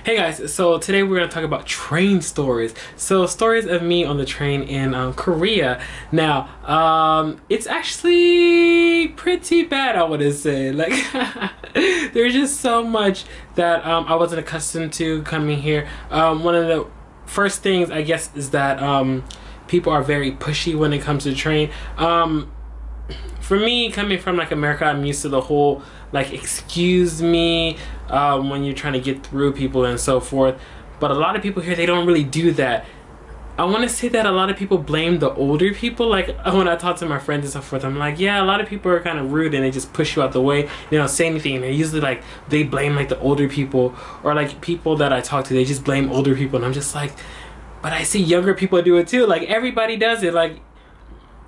Hey guys, so today we're going to talk about train stories. So stories of me on the train in Korea. Now, it's actually pretty bad, I want to say. Like, there's just so much that I wasn't accustomed to coming here. One of the first things, I guess, is that people are very pushy when it comes to the train. For me, coming from like America, I'm used to the whole like excuse me when you're trying to get through people and so forth. But a lot of people here, they don't really do that. I want to say that a lot of people blame the older people. Like when I talk to my friends and so forth, I'm like, yeah, a lot of people are kind of rude and they just push you out the way. They don't say anything. And they're usually like, they blame like the older people, or like people that I talk to, they just blame older people. And I'm just like, but I see younger people do it too. Like everybody does it. Like,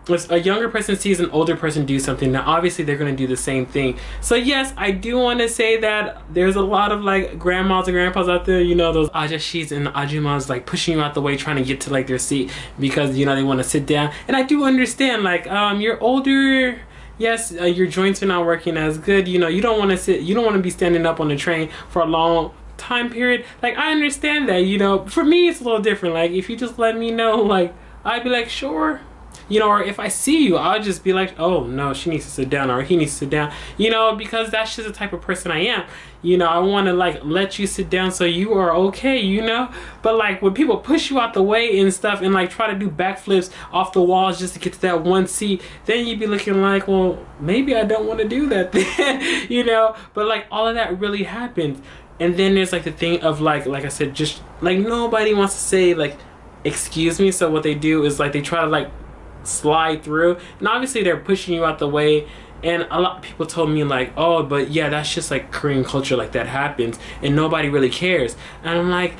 if a younger person sees an older person do something, now obviously they're going to do the same thing. So yes, I do want to say that there's a lot of like grandmas and grandpas out there, you know, those ajashis and ajumas like pushing you out the way trying to get to like their seat because, you know, they want to sit down. And I do understand, like, you're older, yes, your joints are not working as good, you know, you don't want to sit, you don't want to be standing up on the train for a long time period. Like, I understand that, you know. For me, it's a little different. Like, if you just let me know, like, I'd be like, sure. You know, or if I see you, I'll just be like, oh no, she needs to sit down, or he needs to sit down, you know, because that's just the type of person I am. You know, I want to like let you sit down so you are okay, you know. But like when people push you out the way and stuff and like try to do backflips off the walls just to get to that one seat, then you'd be looking like, well, maybe I don't want to do that then, you know. But like all of that really happens. And then there's like the thing of like I said, just like nobody wants to say like, excuse me. So what they do is like they try to like slide through, and obviously they're pushing you out the way. And a lot of people told me like, oh, but yeah, that's just like Korean culture, like that happens and nobody really cares. And I'm like,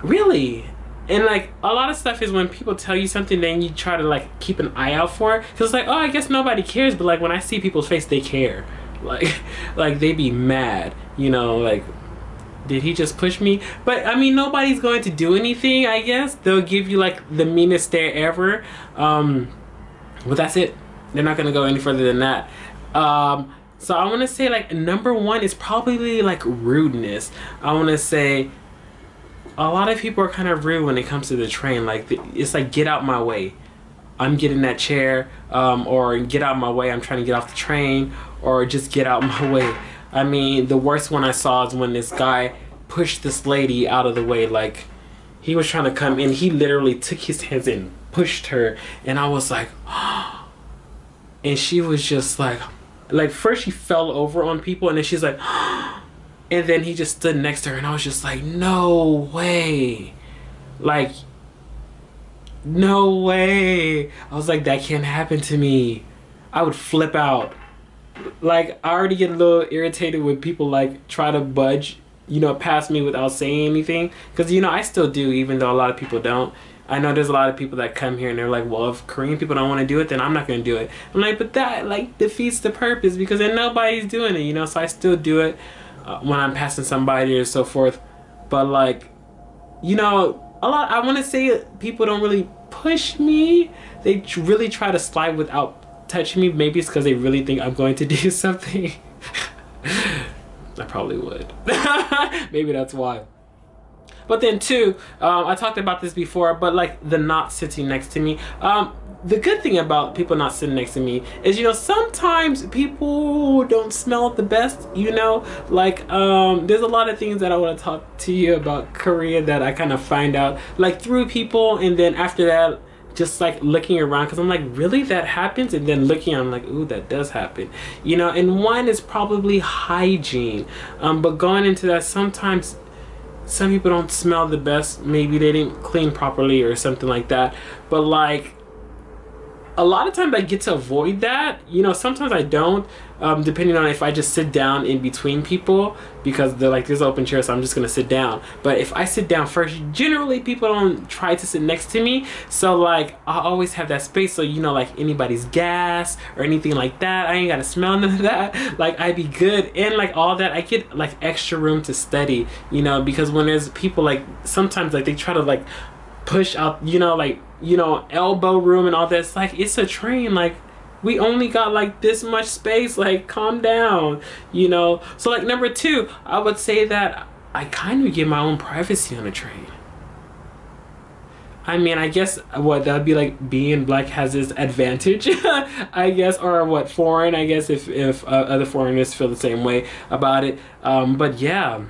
really? And like a lot of stuff is when people tell you something, then you try to like keep an eye out for it, because it's like, oh, I guess nobody cares. But like when I see people's face, they care. Like they be mad, you know, like, did he just push me? But I mean, nobody's going to do anything, I guess. They'll give you like the meanest stare ever. But that's it. They're not gonna go any further than that. So I want to say like number one is probably like rudeness. I want to say a lot of people are kind of rude when it comes to the train. Like it's like, get out my way. I'm getting that chair, or get out my way. I'm trying to get off the train, or just get out my way. I mean, the worst one I saw is when this guy pushed this lady out of the way. Like, he was trying to come in. He literally took his hands and pushed her. And I was like, and she was just like first she fell over on people, and then she's like, and then he just stood next to her. And I was just like, no way. Like, no way. I was like, that can't happen to me. I would flip out. Like, I already get a little irritated when people like try to budge, you know, past me without saying anything, because, you know, I still do, even though a lot of people don't. I know there's a lot of people that come here and they're like, well, if Korean people don't want to do it, then I'm not going to do it. I'm like, but that like defeats the purpose, because then nobody's doing it, you know. So I still do it when I'm passing somebody or so forth. But like, you know, I want to say people don't really push me. They really try to slide without touching me. Maybe it's because they really think I'm going to do something. I probably would. Maybe that's why. But then too, I talked about this before, but like the not sitting next to me. The good thing about people not sitting next to me is, you know, sometimes people don't smell the best, you know. Like there's a lot of things that I want to talk to you about Korea that I kind of find out like through people, and then after that, just like looking around, because I'm like, really, that happens? And then looking, I'm like, ooh, that does happen, you know. And one is probably hygiene, but going into that, sometimes some people don't smell the best. Maybe they didn't clean properly or something like that. But like a lot of times I get to avoid that, you know. Sometimes I don't, depending on if I just sit down in between people, because they're like, there's open chairs, so I'm just gonna sit down. But if I sit down first, generally people don't try to sit next to me. So like I always have that space, so, you know, like anybody's gas or anything like that, I ain't gotta smell none of that. Like, I'd be good. And like all that, I get like extra room to study, you know, because when there's people, like sometimes like they try to like push out, you know, like, you know, elbow room and all that. It's like, it's a train. Like, we only got like this much space. Like, calm down, you know. So like number two, I would say that I kind of get my own privacy on a train. I mean, I guess what that'd be like being black has this advantage, I guess, or what foreign, I guess, if other foreigners feel the same way about it. But yeah,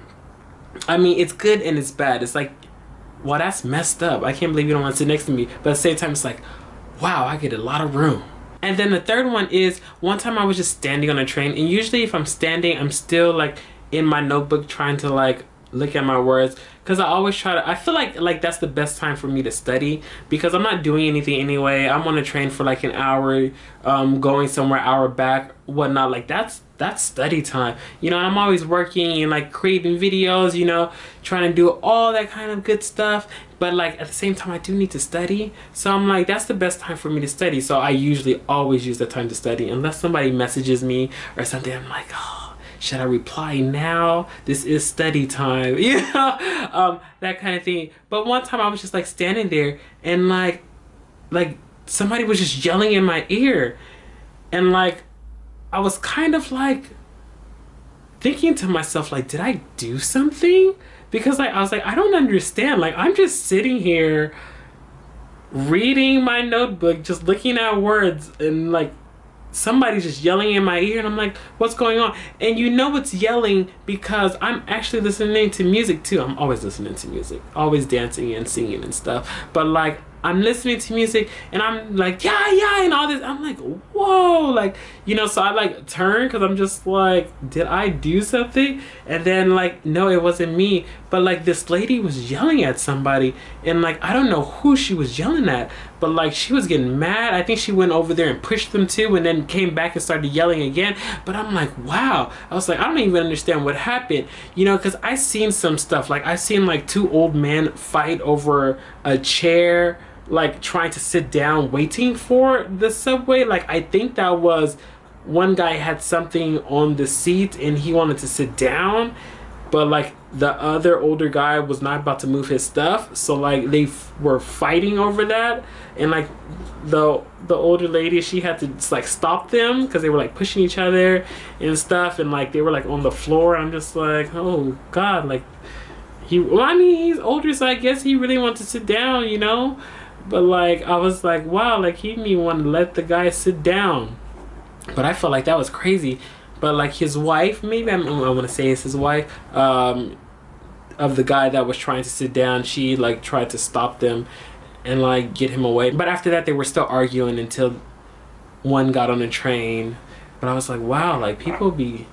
I mean, it's good and it's bad. It's like, well, that's messed up. I can't believe you don't want to sit next to me. But at the same time, it's like, wow, I get a lot of room. And then the third one is, one time I was just standing on a train, and usually if I'm standing, I'm still like in my notebook trying to like look at my words, because I always try to, I feel like that's the best time for me to study, because I'm not doing anything anyway. I'm on a train for like an hour, going somewhere, hour back, whatnot. Like that's study time, you know. And I'm always working and like creating videos, you know, trying to do all that kind of good stuff. But like at the same time, I do need to study, so I'm like, that's the best time for me to study. So I usually always use that time to study, unless somebody messages me or something. I'm like, oh, should I reply now? This is study time, you know, that kind of thing. But one time I was just like standing there, and like somebody was just yelling in my ear, and like I was kind of like thinking to myself, like, did I do something? Because like I was like, I don't understand. Like, I'm just sitting here reading my notebook, just looking at words, and like somebody's just yelling in my ear, and I'm like, what's going on? And you know it's yelling because I'm actually listening to music too. I'm always listening to music, always dancing and singing and stuff. But like I'm listening to music and I'm like, yeah, and all this. I'm like, whoa, like, you know, so I like turn because I'm just like, did I do something? And then like, no, it wasn't me. But like this lady was yelling at somebody, and like, I don't know who she was yelling at, but like she was getting mad. I think she went over there and pushed them too, and then came back and started yelling again. But I'm like, wow. I was like, I don't even understand what happened, you know, because I seen some stuff. Like I seen like two old men fight over a chair, like trying to sit down waiting for the subway. Like I think that was, one guy had something on the seat and he wanted to sit down, but like the other older guy was not about to move his stuff, so like they were fighting over that. And like the older lady, she had to like stop them because they were like pushing each other and stuff, and like they were like on the floor. I'm just like, oh god, like well, I mean, he's older, so I guess he really wanted to sit down, you know. But like I was like, wow, like he didn't even want to let the guy sit down. But I felt like that was crazy. But like his wife, maybe I want to say it's his wife, of the guy that was trying to sit down, she like tried to stop them and like get him away. But after that, they were still arguing until one got on a train. But I was like, wow, like people be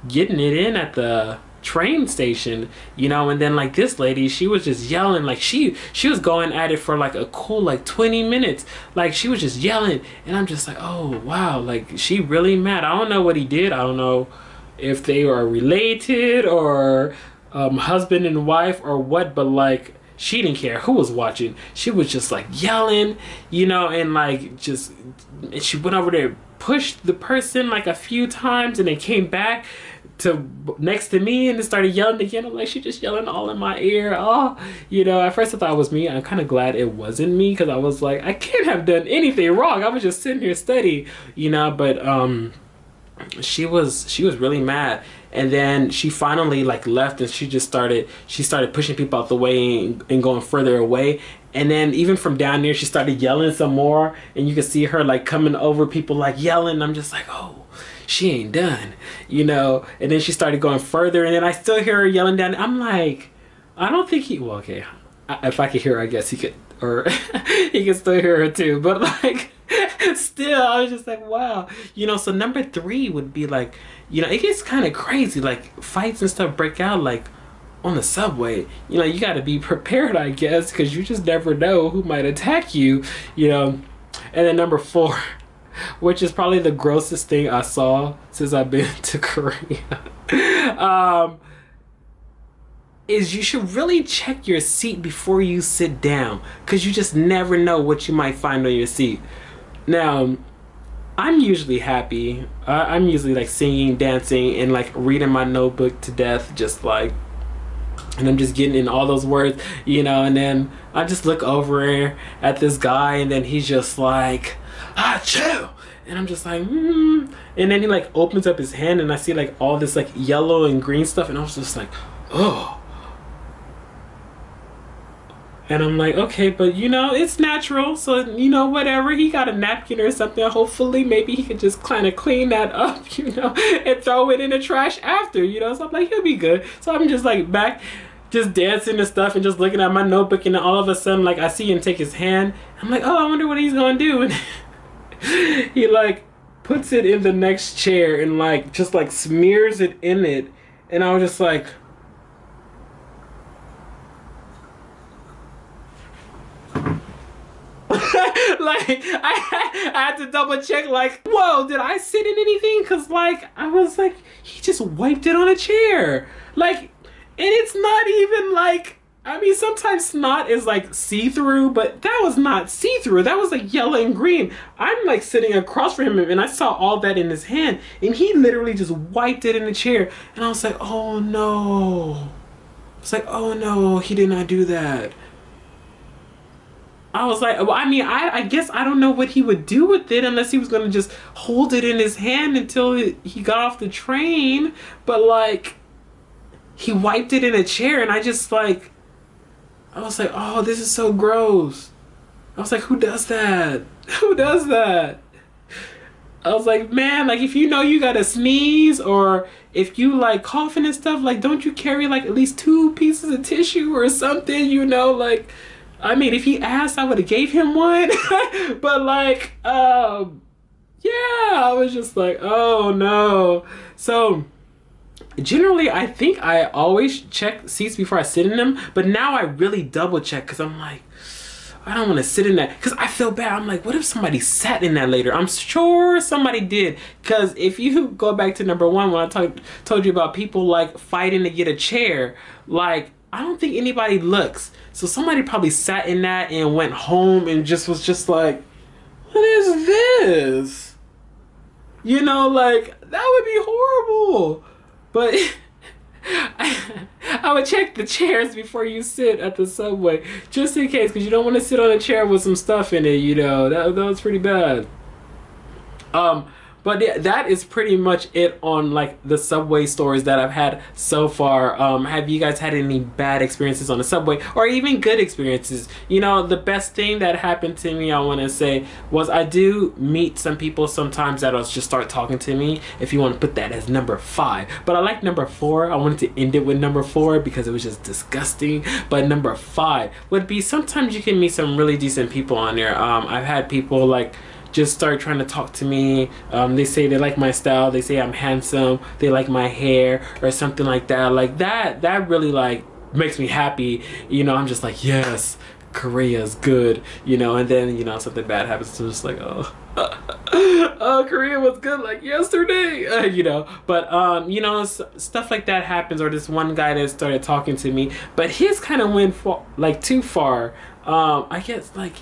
getting it in at the train station, you know. And then like this lady, she was just yelling, like she was going at it for like a cool like 20 minutes. Like she was just yelling, and I'm just like, oh wow, like she really mad. I don't know what he did. I don't know if they are related or husband and wife or what, but like she didn't care who was watching. She was just like yelling, you know. And like just, and she went over there, pushed the person like a few times, and they came back to next to me and started yelling again. I'm like, she just yelling all in my ear. Oh, you know, at first I thought it was me. I'm kind of glad it wasn't me, because I was like, I can't have done anything wrong. I was just sitting here studying, you know. But she was really mad. And then she finally like left, and she started pushing people out the way and going further away. And then even from down there, she started yelling some more, and you could see her like coming over people like yelling. I'm just like, oh, she ain't done, you know. And then she started going further, and then I still hear her yelling down. I'm like, I don't think well, okay, if I could hear her, I guess he could, or he could still hear her too. But like, still, I was just like, wow, you know. So number 3 would be like, you know, it gets kind of crazy, like fights and stuff break out like on the subway. You know, you got to be prepared, I guess, because you just never know who might attack you, you know. And then number 4, which is probably the grossest thing I saw since I've been to Korea, is you should really check your seat before you sit down, because you just never know what you might find on your seat. Now, I'm usually happy. I'm usually like singing, dancing, and like reading my notebook to death, just like, and I'm just getting in all those words, you know. And then I just look over at this guy, and then he's just like, chill. And I'm just like, And then he like opens up his hand, and I see like all this like yellow and green stuff, and I was just like, oh, And I'm like, okay, but you know, it's natural. So, you know, whatever. He got a napkin or something. Hopefully, maybe he could just kind of clean that up, you know, and throw it in the trash after, you know. So I'm like, he'll be good. So I'm just like back, just dancing and stuff and just looking at my notebook. And then all of a sudden, like, I see him take his hand. I'm like, oh, I wonder what he's going to do. And he, like, puts it in the next chair and, like, just, like, smears it in it. And I was just like, like I had to double check, like, whoa, did I sit in anything? Because, like, I was like, he just wiped it on a chair, like, and it's not even like, I mean, sometimes snot is like see-through, but that was not see-through. That was like yellow and green. I'm like sitting across from him and I saw all that in his hand and he literally just wiped it in the chair. And I was like, oh no. It's like, oh no, he did not do that. I was like, well, I mean, I guess I don't know what he would do with it unless he was going to just hold it in his hand until he got off the train. But, like, he wiped it in a chair and I just, like, I was like, oh, this is so gross. I was like, who does that? Who does that? I was like, man, like, if you know you gotta sneeze or if you, like, coughing and stuff, like, don't you carry, like, at least 2 pieces of tissue or something, you know, like... I mean, if he asked, I would have gave him one. But, like, yeah, I was just like, oh, no. So, generally, I think I always check seats before I sit in them. But now I really double check because I'm like, I don't want to sit in that. Because I feel bad. I'm like, what if somebody sat in that later? I'm sure somebody did. Because if you go back to number 1, when I told you about people, like, fighting to get a chair, like, I don't think anybody looks. So somebody probably sat in that and went home and just was just like, what is this? You know, like, that would be horrible. But I would check the chairs before you sit at the subway, just in case, because you don't want to sit on a chair with some stuff in it, you know. That was pretty bad. But yeah, that is pretty much it on, like, the subway stories that I've had so far. Have you guys had any bad experiences on the subway or even good experiences? You know, the best thing that happened to me, I want to say, was I do meet some people sometimes that'll just start talking to me, if you want to put that as number 5. But I like number 4. I wanted to end it with number 4 because it was just disgusting. But number 5 would be sometimes you can meet some really decent people on there. I've had people, like, just start trying to talk to me. They say they like my style. They say I'm handsome. They like my hair or something like that. Like that really, like, makes me happy. You know, I'm just like, yes, Korea's good. You know, and then, you know, something bad happens. So I'm just like, oh, oh, Korea was good like yesterday. You know, but you know, stuff like that happens. Or this one guy that started talking to me, but his kind of went like too far. I guess, like,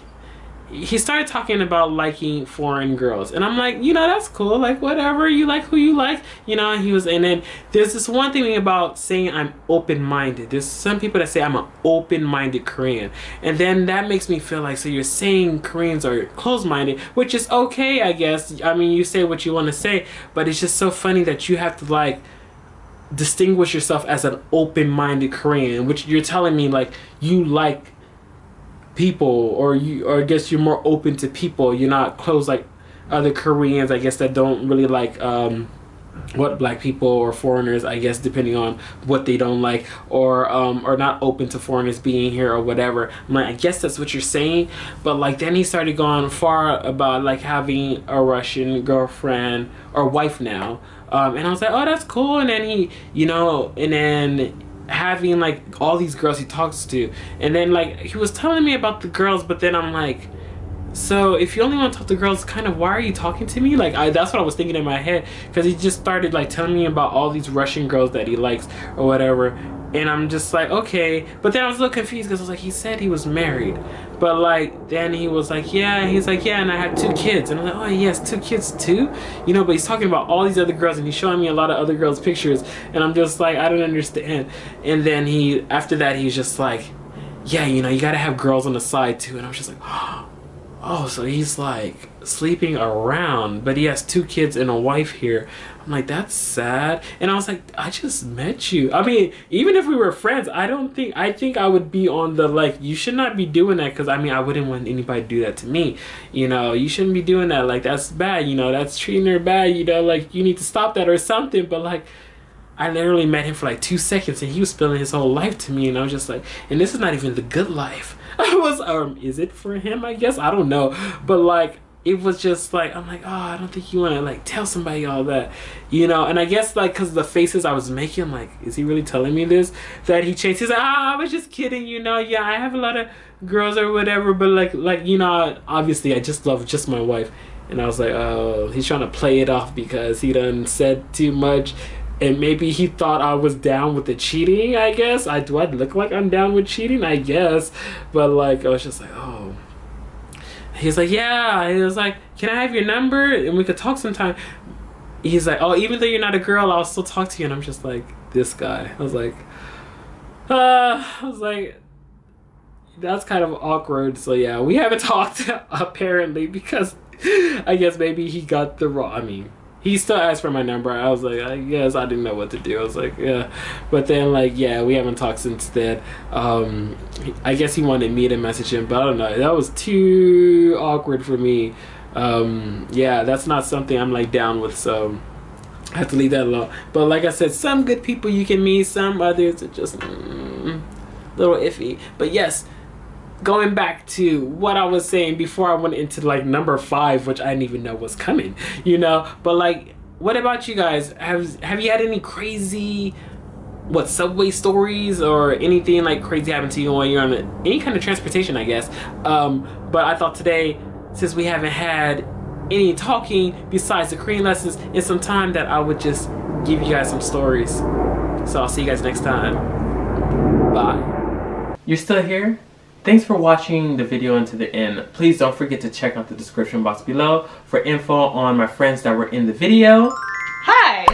he started talking about liking foreign girls, and I'm like, you know, that's cool, like, whatever, you like who you like, you know. And he was, and then there's this one thing about saying I'm open-minded. There's some people that say I'm an open-minded Korean, and then that makes me feel like, so you're saying Koreans are closed-minded, which is okay, I guess. I mean, you say what you want to say, but it's just so funny that you have to, like, distinguish yourself as an open-minded Korean, which you're telling me, like, you like people, or I guess you're more open to people. You're not closed like other Koreans, I guess, that don't really like what black people or foreigners, I guess, depending on what they don't like, or not open to foreigners being here or whatever. I'm like, I guess that's what you're saying. But, like, then he started going far about, like, having a Russian girlfriend or wife now, and I was like, oh, that's cool. And then he, you know, and then having, like, all these girls he talks to, and then, like, he was telling me about the girls, but then I'm like, so if you only want to talk to girls, kind of, why are you talking to me? Like, that's what I was thinking in my head, because he just started, like, telling me about all these Russian girls that he likes or whatever, and I'm just like, okay. But then I was a little confused because I was like, he said he was married, but, like, then he was like, yeah, he's like, yeah, and I have 2 kids, and I'm like, oh, he has 2 kids too, you know. But he's talking about all these other girls, and he's showing me a lot of other girls' pictures, and I'm just like, I don't understand. And then after that, he's just like, yeah, you know, you gotta have girls on the side too, and I was just like, oh, so he's, like, sleeping around, but he has 2 kids and a wife here. I'm like, that's sad. And I was like, I just met you. I mean, even if we were friends, I think I would be on the, like, you should not be doing that, because I mean, I wouldn't want anybody to do that to me. You know, you shouldn't be doing that. Like, that's bad, you know, that's treating her bad, you know, like, you need to stop that or something. But like, I literally met him for like 2 seconds and he was spilling his whole life to me, and I was just like, and this is not even the good life. I was, is it for him? I guess, I don't know. But like, it was just like, I'm like, oh, I don't think you want to like tell somebody all that, you know. And I guess like, because the faces I was making, like, is he really telling me this, that he changed? He's like, I was just kidding, you know. Yeah, I have a lot of girls or whatever, but like you know, obviously I just love just my wife. And I was like, oh, he's trying to play it off because he done said too much, and maybe he thought I was down with the cheating. I guess do I look like I'm down with cheating? I guess. But like, I was just like, oh. He's like, yeah. He was like, can I have your number and we could talk sometime? He's like, oh, even though you're not a girl, I'll still talk to you. And I'm just like, this guy. I was like, that's kind of awkward. So yeah, we haven't talked apparently, because I guess maybe he got the wrong. I mean, he still asked for my number. I was like, I guess I didn't know what to do. I was like, yeah. But then, like, yeah, we haven't talked since then. I guess he wanted me to message him, but I don't know. That was too awkward for me. Yeah, that's not something I'm, like, down with, so I have to leave that alone. But like I said, some good people you can meet, some others are just a little iffy. But yes, going back to what I was saying before I went into like number 5, which I didn't even know was coming, you know. But like, what about you guys? Have you had any crazy subway stories or anything like crazy happen to you when you're on any kind of transportation, I guess? But I thought today, since we haven't had any talking besides the Korean lessons in some time, that I would just give you guys some stories. So I'll see you guys next time. Bye. You're still here? Thanks for watching the video until the end. Please don't forget to check out the description box below for info on my friends that were in the video. Hi!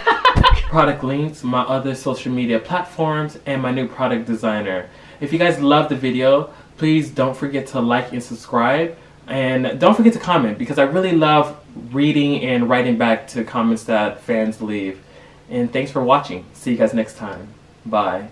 Product links, my other social media platforms, and my new product designer. If you guys love the video, please don't forget to like and subscribe. And don't forget to comment, because I really love reading and writing back to comments that fans leave. And thanks for watching. See you guys next time. Bye.